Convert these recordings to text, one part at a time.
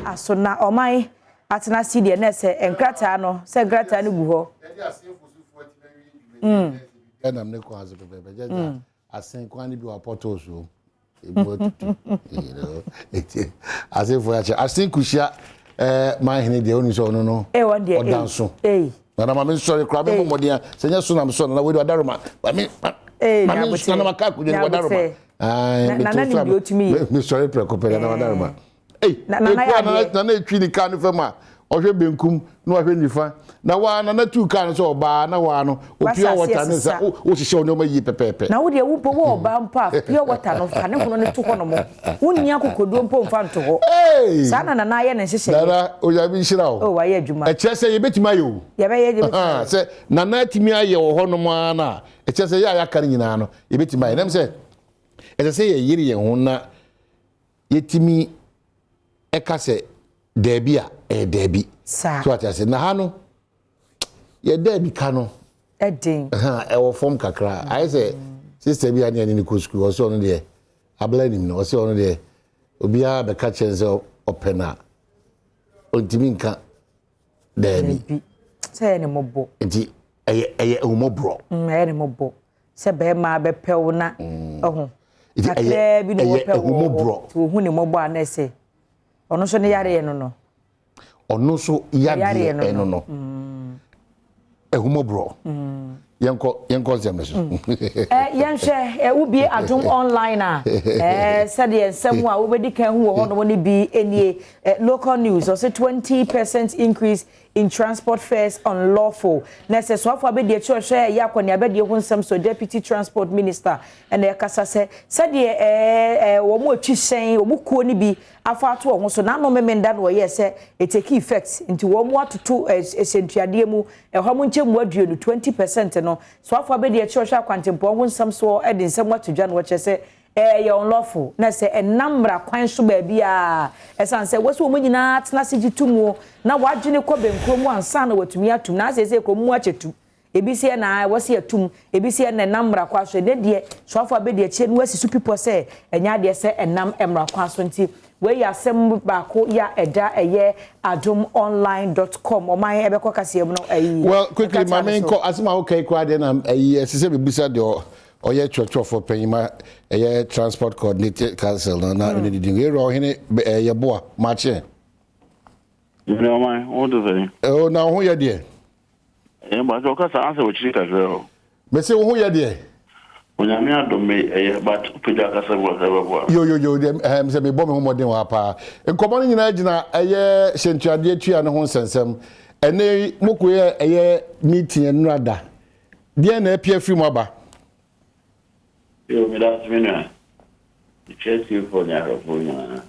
aso na oman atena si de na se enkrata no se enkrata no gu ho na me ko hazo pepe jeja asen kwa ni bi wa portal so ebuotutu asefo ya che asen kushia man hene de onu so no won de odanso na ma me sorry kra me momodia senya so na me so na we do adaroma ba me ma me so na maka ku de adaroma me sorry prekopere na adaroma na etwi ni kan fema ohwe benkum na ohwe nifa na wa na tu kan so oba na wa no opia water ne sa o hihye ono ma yi pepepe na wo de wo bo wo ba mpa pia water no fa ne hono ne to hono mo wonni akokoduo mpo mfa nto ho sa na ye ne hihye dara o ya bi hira o wa ye adwuma eche ye betima yo ye be ye betima se na timi aye wo hono mo ana eche ya kan nyina no ye betima ye nem se eche ye yiri ye ho na yetimi eka se debi a debi so atase na ha no ye debi ka no edin e wo form kakra I say sister bi ani ni ko school so no de ablanim no so no de obia be ka chense opena ontimi nka debi se ne mobo nti eye humobro ne mobo se be ma be pew na ohun eye bi no pew humobro to hu ne mobo anese ono so ne yare no ono so yare no ehumobro yenko zemeso yenhwe ubie Adom online said ensem a obedi kan hu ho no ne bi enie local news also 20% increase in transport fares unlawful nese so afọ abedi churche ya kwani abedi hu nsem so deputy transport minister ene kasa se said wo mo atwisen wo kuo ni bi afa ato ho so na no memenda no ye se it take effect into wo mo atoto esentuade mu ho mo nchemu aduonu 20% no so afọ abedi churche akwantempo hu nsem so edi nsem atodwa no che se ya unlawful na se enamra kwan so ba bia esan se woso mo nyina tena se gitumu na wadwene ko benkromu ansa na watumi atum na se kromu achetu ebisi na wose atum ebisi na namra kwa so de de so afọ abedi eche no asisu pipo se enya de se enam emra kwa so nti we ya sem ba ko ya eda eye adomonline.com o man ebe ko kase em no ayi well quickly my main call asima okay kwa de na ayi esise bebisa de oye church for payima eye transport coordinator council na we need to ro hene ye boa mache no man what do they oh na ho ye de ba so ka sa answer ochiri ka zero me se ho ye de onyame Adom me but peda ka sa bo yo dem se me bo me ho modern wa pa enkomo ni nyina gina eye sentuade atua ne ho nsensem ene mokoye eye meeting enrada de na apia free mo ba yo me das mina chesi for nyaro for nyana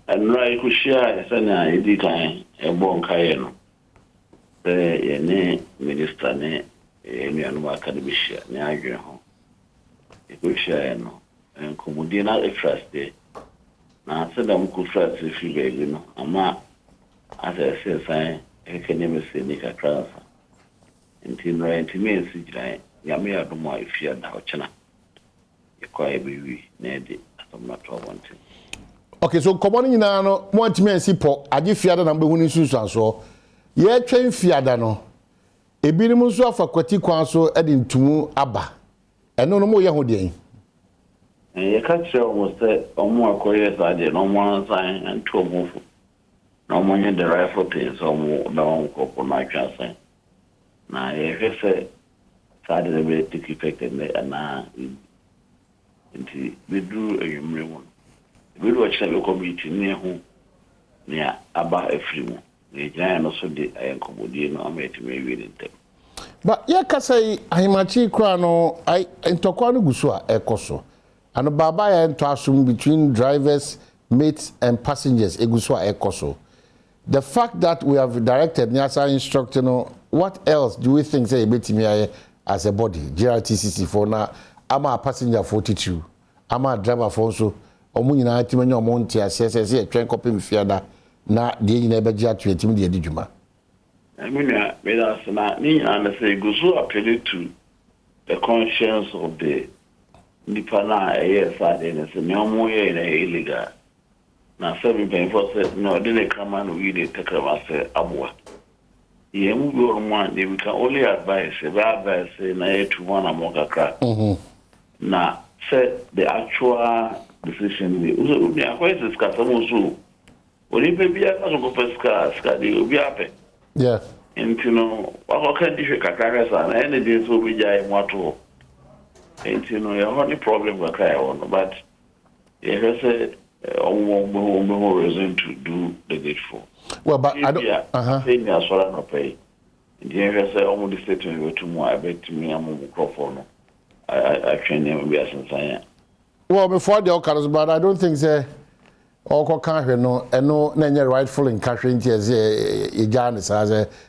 enra ikushia sana idi kan bon kaye no ye ne minister ne enu anu akademisia ne adwe ho ikushia no enkomudi na trust de na sadam ku trust fi be no ama asa se sai ekeneme se ni kakra nti no intimacy jira ya me Adom a ifia da ochena ekwa ebewi na ede asomna to wonte okay so komoni nyina no mo intimacy po age fiada na mbehu ni sunsuanso ye twen fiada no ebinim nso afakwati kwan so ede ntumu aba eno no mo ye ho de ye ka kire o se omo akoye sade no mo san anto omufu no mo nye the rifle things omo na onko ko na twasa na ye hese sade de be take effect na nti bedu eyumre won bedu a chile community ne ho ne aba afrimu ne jaya no so de ayenkobodie no ameti me wi ntem ba ye kasai ahimachi kra no ai ntokwa no guso a ekoso ano baba ya nto asum between drivers mates and passengers eguso a ekoso the fact that we have directed Nyasa instructor no what else do we think say betimi aye as a body GRTCC for na ama passenger 42 ama driver for so omu nyina timanya omo ntia se twen kopim fiada na de nyina be gia twetim de adidwuma amina me da sana ni na say guso appeal to the conscience of the nipa na yes I didn't say no more illegal na 7.4 no didn't come and we did take about abwa. Yeah, we we can only advise na to one amoka crack. Na said the actual decision we are quite discuss also. Only baby I go pesca the happen. Yeah. And you know, what can you kakara san any days will be jay moto. And you know, your only problem with but yeah, said reason to do the needful. Well, but I don't. Saying as well no pay. The say almost the statement to more. I bet to me I'm microphone. I train them be as insane. Well, before the occurs, but I don't think say all can't no and no nanya rightful in catching tears.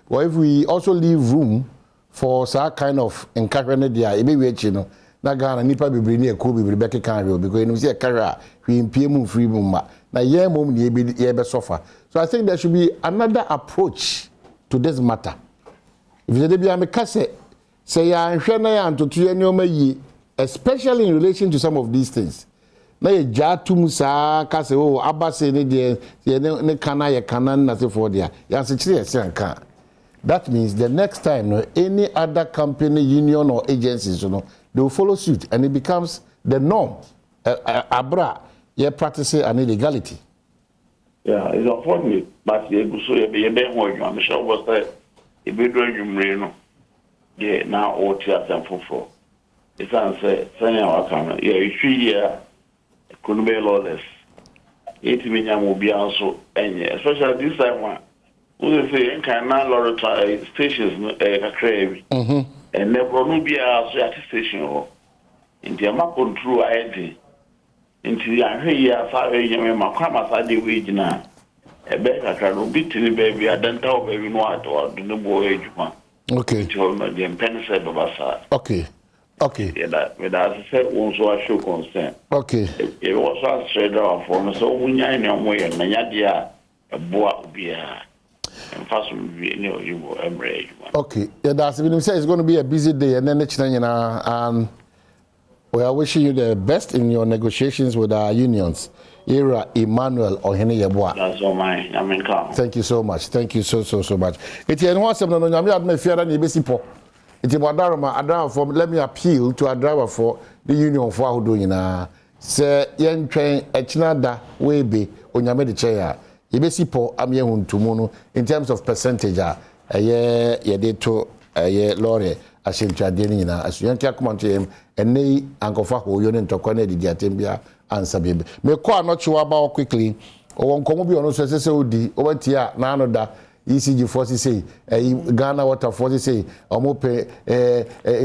Well, if we also leave room for that kind of encouragement, there, it may be you know. Na Ghana nipa be bring near Kobe Rebecca Canrio because you see a career we in PM free boom. Na ye mom ye be suffer. So I think there should be another approach to this matter. If you be am say ya nhwe na ya ntoto ye nyoma yi, especially in relation to some of these things. Na ye jatum sa ka say oh abase ne de ne kana ye kana na say for there. Ya se kire ye anka. That means the next time no, any other company, union or agencies, you know, they will follow suit and it becomes the norm. Abra, you're practicing an illegality. Yeah, it's unfortunate, but you so you be more. I'm sure was that if you do you yeah, now all tears and for. It's answer saying our camera. Yeah, 3 years couldn't be lawless. 8 million will be also, and especially this time one. We say can now lot of stations crave. And never no be a station or in the amount control ID into the area far away my crama side wage now. A better can be to the baby, I don't know baby what or the no age one. Okay. The penny said of us. Okay. Okay. Yeah, that with as I said, also I show concern. Okay. It was a straight off for so when I know way and Nadia a boy be a. Okay, yeah, that's been said it's going to be a busy day, and then next thing you know, and we are wishing you the best in your negotiations with our unions. Era Emmanuel or Henny Yabwa. That's all mine. I mean, thank you so much. Thank you so much. It's an awesome no I me fear and besipo. It's about Adom for let me appeal to a driver for the union for who doing say yen train a chinada way be on your chair. Ibesipo amye huntumuno in terms of percentage ye de to ye lorry ashimtwa de nyina asuyanti akomanto yem ene ankofa ho yo ne ntokwa na didi atembia answer bebe me ko anochiwa ba quickly o nkomo bi ono so sese odi o batia na anoda ECG force say Ghana water force say omope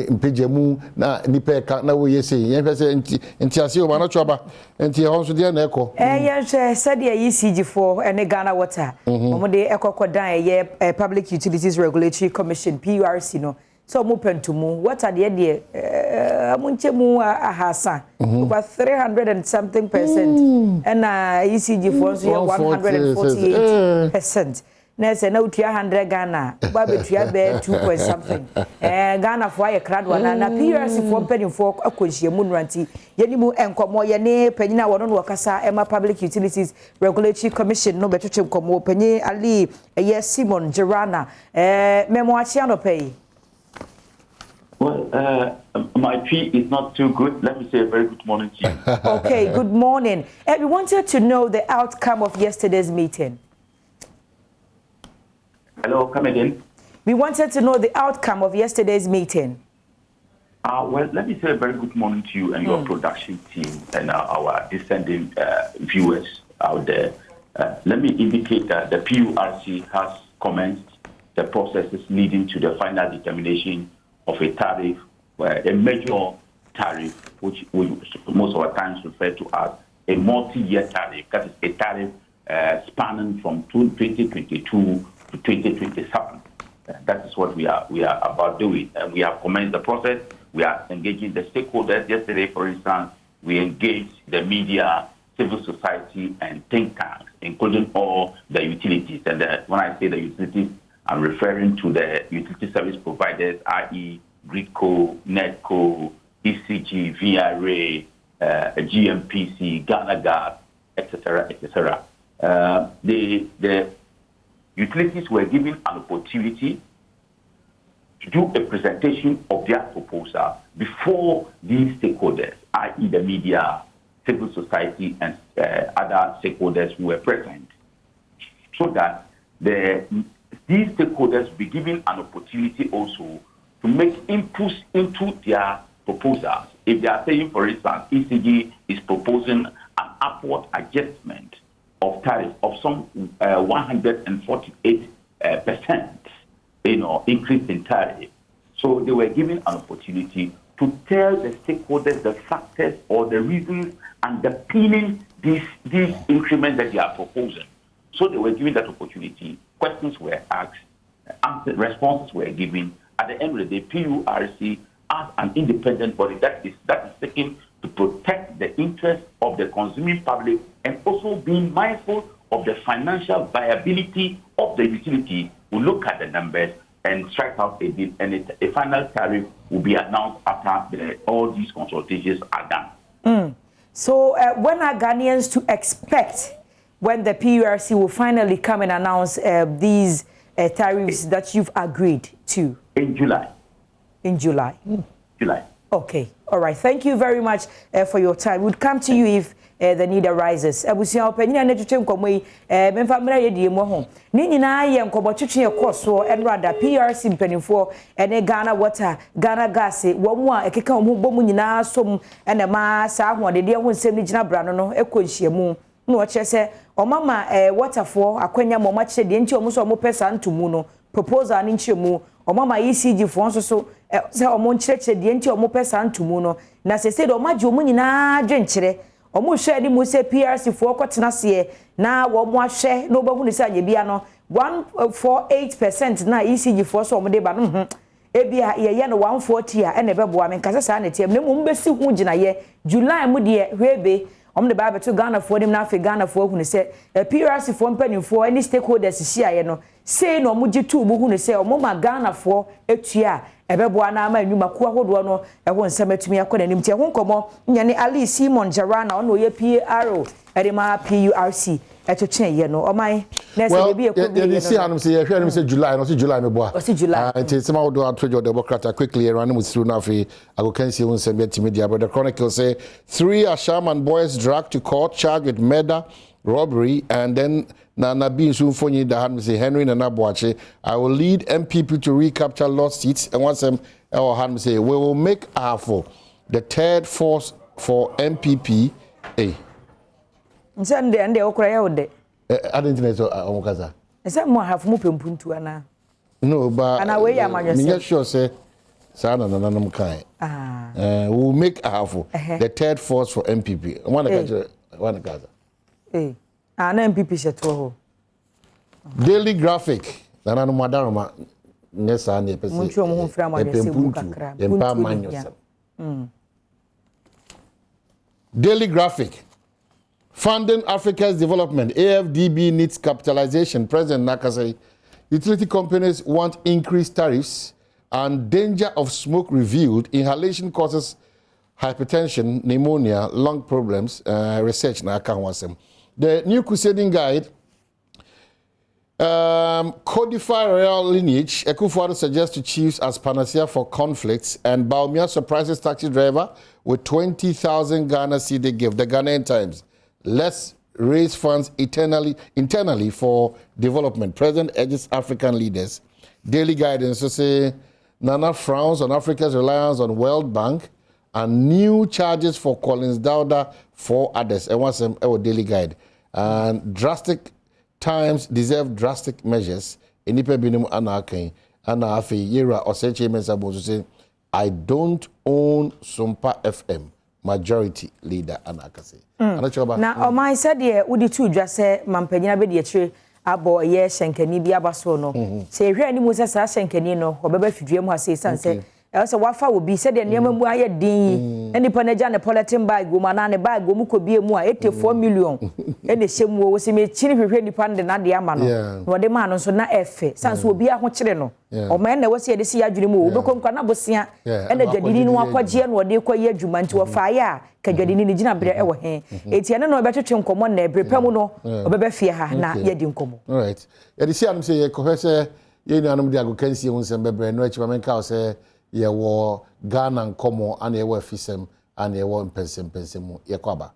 mpejemu na nipe na wo yese yen pese nti ase o ma choba nti ho so de na eko yen hwe said the ECG for ene Ghana water omo de ekokodan ye Public Utilities Regulatory Commission PURC no so omo pentumu water de amunchemu ahasa over 300 and something percent and ECG for so 148%. Nese na utua 100 Ghana ba betua be 2 point something Ghana for ye kradwa na PRC for penny for akonhie mu nranti yenimu enkomo ye ne panyina wono no wakasa ema Public Utilities Regulatory Commission no betwetwe enkomo panyi Ali ye Simon Gerana memo achia no pay. Well, my fee is not too good. Let me say a very good morning to you. Okay, good morning. We wanted to know the outcome of yesterday's meeting. Hello, come again. We wanted to know the outcome of yesterday's meeting. Well, let me say a very good morning to you and your production team and our descending viewers out there. Let me indicate that the PURC has commenced the processes leading to the final determination of a tariff, a major tariff, which we most of the times refer to as a multi-year tariff. That is a tariff spanning from 2022 to 2027. That is what we are about doing. And we have commenced the process. We are engaging the stakeholders. Yesterday, for instance, we engaged the media, civil society, and think tanks, including all the utilities. And when I say the utilities, I'm referring to the utility service providers, i.e., Gridco, Netco, ECG, VRA, GMPC, Ghana Gas, etc., etc. the utilities were given an opportunity to do a presentation of their proposal before these stakeholders, i.e. the media, civil society, and other stakeholders who were present, so that these stakeholders be given an opportunity also to make inputs into their proposals. If they are saying, for instance, ECG is proposing an upward adjustment of tariff of some 148%, increase in tariff. So they were given an opportunity to tell the stakeholders the factors or the reasons underpinning these increments that they are proposing. So they were given that opportunity. Questions were asked, responses were given. At the end of the day, PURC, as an independent body that is seeking to protect the interests of the consuming public and also being mindful of the financial viability of the utility, will look at the numbers and strike out a deal, and a final tariff will be announced after all these consultations are done. So when are Ghanaians to expect when the PURC will finally come and announce these tariffs that you've agreed to? In July. In July. July. Okay. All right. Thank you very much for your time. We'll come to you if the need arises. Abusia opinion na twetwe nkomo yi memfa mra ye die mo ho. Ni nyina ye nkomo twetwe ekoso enrada PRC mpanimfo ene Ghana Water, Ghana Gas, wo mu a ekeka mo bomu nyina som ene ma sa ahode de ho nsem ni gina bra no ekonhyiamu no wo kyese omama waterfo akwanya mo ma kyede nti omo so mo pesa ntumu no proposal ni nkyemu omama ECG fo nso so se omo nkyerɛkyerɛ de nti omo pesa ntumu no na sese de omaje omo nyina dwenkyerɛ omo hwɛ ni mu se PRC fo kɔtena se na wo mo ahwɛ no obahu ni se anyebia no 148% na ECG fo so omo de ba no ebia ye no 140 a ene beboa me nkasa sa na tiam na mu mbesi hu gina ye July mu de hwebe omo de ba beto Ghana fo nim na afi Ghana fo hu ni se PRC fo mpanimfo any stakeholders hia ye no sei no omo gitu mu hu ni se omo ma Ghana fo etua ebeboa na ama enuma ku ahodo no eho nsem atumi akọ nanim tie ho nkomo nyane Ali Simon Jarana ono ye PRO edema PURC etochen ye no oman na se bi ekọ ye see anum say ye hwe anum say July no say July me boa say July until some of the Atwejo Democrat quickly run with through na fi ago can see un nsem atimi dia but the Chronicle say 3 Ashaman boys dragged to court charged with murder, robbery, and then Nana Bin Sunfonyi Dahan say Henry Nana Boache, I will lead MPP to recapture lost seats. And once them our say we will make AFO the third force for MPP. Nsande ande okura ya ode. I don't know so omukaza. Nse mo have mu pempuntu ana. No, but ana we ya manyo say. Me sure say sana na nanam kan. We will make AFO the third force for MPP. One kaza. Ana MPP sheto ho. Daily Graphic. Nana no madaroma nyesa na pese. Munchu mo humfra mo yese bu kakra. Empa manyosa. Daily Graphic. Funding Africa's development. AFDB needs capitalization. President Naka say utility companies want increased tariffs and danger of smoke revealed. Inhalation causes hypertension, pneumonia, lung problems. Research Naka wasem. The new crusading guide codify royal lineage. Ekufuado suggests to chiefs as panacea for conflicts, and Baumia surprises taxi driver with 20,000 Ghana cedi gift. The Ghanaian Times. Let's raise funds internally for development. President urges African leaders. Daily guidance to say Nana frowns on Africa's reliance on World Bank and new charges for Collins Dowda for others. And once our daily guide. And drastic times deserve drastic measures. Enipe binum anakin anafi yera oseche mensabo to say I don't own Sumpa FM. Majority leader anakase. Na o man said ye udi tu dwa se mampanyina be de akire abo ye hyenkani bi abaso no. Se hwe ani mu se sa hyenkani no obeba fidue mu ase sanse say wafa obi say de nneema mu aye din yi nipa na gya ne polythene bag wo ma na ne bag wo mu ko bie mu a 84 million e ne hyem wo se me chini hwehwe nipa de na de ama no no de ma no so na efe sanso obi a ho kire no o ma na wose de si adwene mu wo bekom kwa na bosia e na dwadini no akwagie no de kwa ye adwuma nti wo fa ya ka dwadini ni gina bere e wo he eti ene no obetwetwe nkomo na ebrepam no obebe fie ha na ye di nkomo all right ye de si anum say ye ko hwese ye ni anum de agokansi hu nsem bebre no achi ma menka say ye wo Ghana nkomo ana ye wo afisem ana ye wo mpensem mu ye kwaba